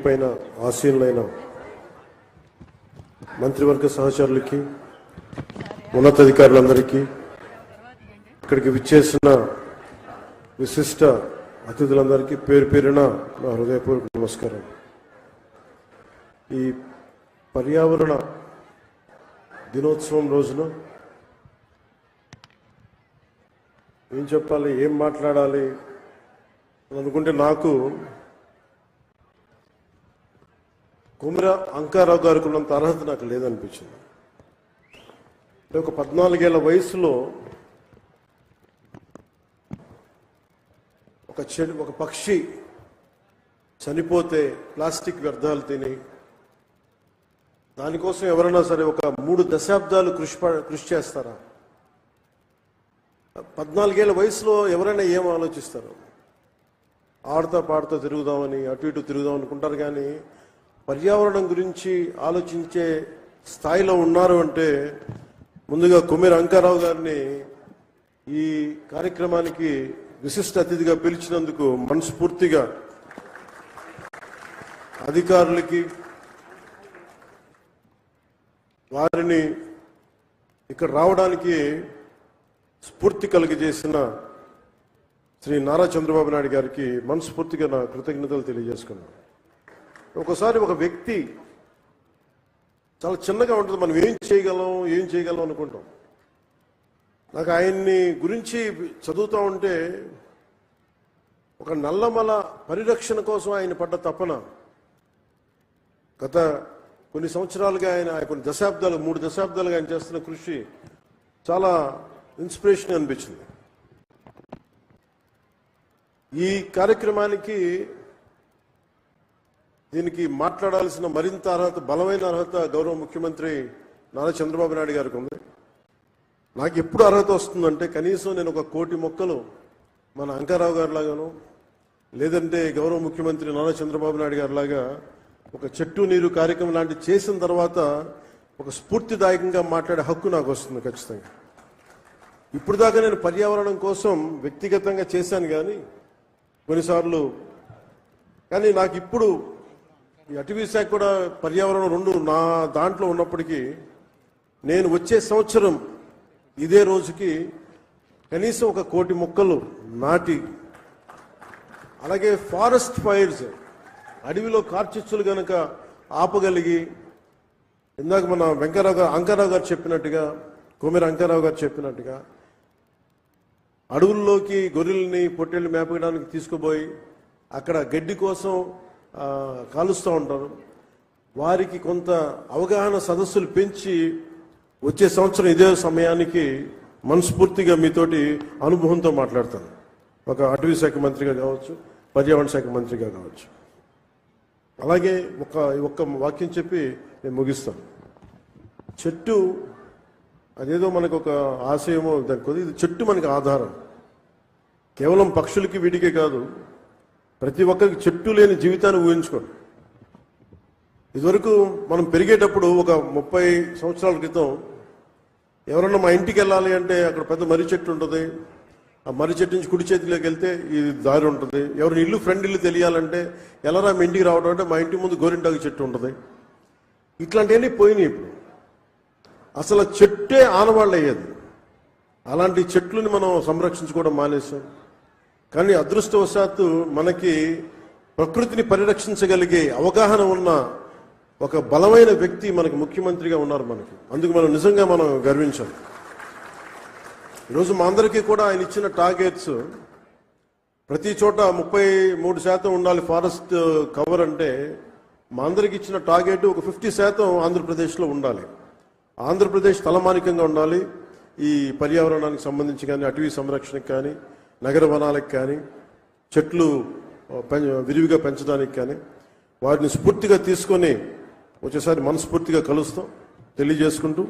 పైన ఆసీనులైన మంత్రివర్గ సహచరులకి ఉన్నతాధికారులందరికీ ఇక్కడికి విచ్చేసిన విశిష్ట అతిథులందరికీ పేరు పేరున నా హృదయపూర్వక నమస్కారం. ఈ పర్యావరణ దినోత్సవం రోజున ఏం చెప్పాలి, ఏం మాట్లాడాలి అని అనుకుంటే నాకు కుమ్ర అంకారావు గారికి ఉన్నంత అర్హత నాకు లేదనిపించింది. ఒక 14 ఏళ్ల వయసులో ఒక పక్షి చనిపోతే ప్లాస్టిక్ వ్యర్థాలు తిని దానికోసం ఎవరైనా సరే ఒక 3 దశాబ్దాలు కృషి చేస్తారా? 14 ఏళ్ల వయసులో ఎవరైనా ఏం ఆలోచిస్తారు? ఆడుతా పాడుతూ తిరుగుదామని, అటు ఇటు తిరుగుదాం అనుకుంటారు. కానీ పర్యావరణం గురించి ఆలోచించే స్థాయిలో ఉన్నారు అంటే ముందుగా కుమ్మేర అంకారావు గారిని ఈ కార్యక్రమానికి విశిష్ట అతిథిగా పిలిచినందుకు మనస్ఫూర్తిగా అధికారులకి, వారిని ఇక్కడ రావడానికి స్ఫూర్తి కలిగజేసిన శ్రీ నారా చంద్రబాబు నాయుడు గారికి మనస్ఫూర్తిగా నా కృతజ్ఞతలు తెలియజేసుకున్నాను. ఒకసారి ఒక వ్యక్తి చాలా చిన్నగా ఉంటుంది, మనం ఏం చేయగలం అనుకుంటాం. నాకు ఆయన్ని గురించి చదువుతూ ఉంటే ఒక నల్లమల పరిరక్షణ కోసం ఆయన పడ్డ తపన, గత కొన్ని సంవత్సరాలుగా ఆయన కొన్ని దశాబ్దాలు 3 దశాబ్దాలుగా ఆయన చేస్తున్న కృషి చాలా ఇన్స్పిరేషన్ అనిపించింది. ఈ కార్యక్రమానికి దీనికి మాట్లాడాల్సిన మరింత అర్హత, బలమైన అర్హత గౌరవ ముఖ్యమంత్రి నారా చంద్రబాబు నాయుడు గారికి ఉంది. నాకు ఎప్పుడు అర్హత వస్తుందంటే కనీసం నేను 1 కోటి మొక్కలు మన అంకారావు గారి లాగాను, లేదంటే గౌరవ ముఖ్యమంత్రి నారా చంద్రబాబు నాయుడు గారి లాగా ఒక చెట్టు నీరు కార్యక్రమం లాంటివి చేసిన తర్వాత ఒక స్ఫూర్తిదాయకంగా మాట్లాడే హక్కు నాకు వస్తుంది ఖచ్చితంగా. ఇప్పుడు దాకా నేను పర్యావరణం కోసం వ్యక్తిగతంగా చేశాను కానీ కొన్నిసార్లు, కానీ నాకు ఇప్పుడు ఈ అటవీ శాఖ కూడా పర్యావరణం 2 నా దాంట్లో ఉన్నప్పటికీ నేను వచ్చే సంవత్సరం ఇదే రోజుకి కనీసం 1 కోటి మొక్కలు నాటి, అలాగే ఫారెస్ట్ ఫైర్స్, అడవిలో కార్చిచ్చులు కనుక ఆపగలిగి, ఇందాక మన అంకారావు గారు చెప్పినట్టుగా, కుమ్మేర అంకారావు గారు చెప్పినట్టుగా అడవుల్లోకి గొర్రెల్ని పొట్టేళ్ళు మేపడానికి తీసుకుపోయి అక్కడ గడ్డి కోసం కాలుస్తూ ఉంటారు. వారికి కొంత అవగాహన సదస్సులు పెంచి వచ్చే సంవత్సరం ఇదే సమయానికి మనస్ఫూర్తిగా మీతోటి అనుభవంతో మాట్లాడతాను. ఒక అటవీ శాఖ మంత్రిగా కావచ్చు, పర్యావరణ శాఖ మంత్రిగా కావచ్చు. అలాగే ఒక్క వాక్యం చెప్పి నేను ముగిస్తాను. చెట్టు అదేదో మనకు ఒక ఆశయమో దానికి, ఇది చెట్టు మనకి ఆధారం. కేవలం పక్షులకి వీటికే కాదు, ప్రతి ఒక్కరికి చెట్టు లేని జీవితాన్ని ఊహించుకోండి. ఇదివరకు మనం పెరిగేటప్పుడు ఒక 30 సంవత్సరాల క్రితం ఎవరన్నా మా ఇంటికి వెళ్ళాలి అంటే అక్కడ పెద్ద మర్రి చెట్టు ఉంటుంది. ఆ మర్రి చెట్టు నుంచి కుడి చేతిలోకి వెళ్తే ఈ దారి ఉంటుంది. ఎవరిని ఇల్లు ఫ్రెండ్ ఇల్లు తెలియాలంటే ఎలారా మీ ఇంటికి రావడం అంటే మా ఇంటి ముందు గోరింటాకు చెట్టు ఉంటుంది. ఇట్లాంటివన్నీ పోయినాయి. ఇప్పుడు అసలు చెట్టే ఆనవాళ్ళు అయ్యేది. అలాంటి చెట్లని మనం సంరక్షించుకోవడం మానేసాం. కానీ అదృష్టవశాత్తు మనకి ప్రకృతిని పరిరక్షించగలిగే అవగాహన ఉన్న ఒక బలమైన వ్యక్తి మనకి ముఖ్యమంత్రిగా ఉన్నారు మనకి. అందుకు మనం నిజంగా మనం గర్వించాలి. ఈరోజు మా అందరికీ కూడా ఆయన ఇచ్చిన టార్గెట్స్, ప్రతి చోట 33% ఉండాలి ఫారెస్ట్ కవర్ అంటే, మా అందరికి ఇచ్చిన టార్గెట్ ఒక 50% ఆంధ్రప్రదేశ్లో ఉండాలి. ఆంధ్రప్రదేశ్ తలమానికంగా ఉండాలి ఈ పర్యావరణానికి సంబంధించి కానీ, అటవీ సంరక్షణకు కానీ, నగర వనాలకు కానీ, చెట్లు విరివిగా పెంచడానికి కానీ, వాటిని స్ఫూర్తిగా తీసుకొని వచ్చేసారి మనస్ఫూర్తిగా కలుస్తాం తెలియజేసుకుంటూ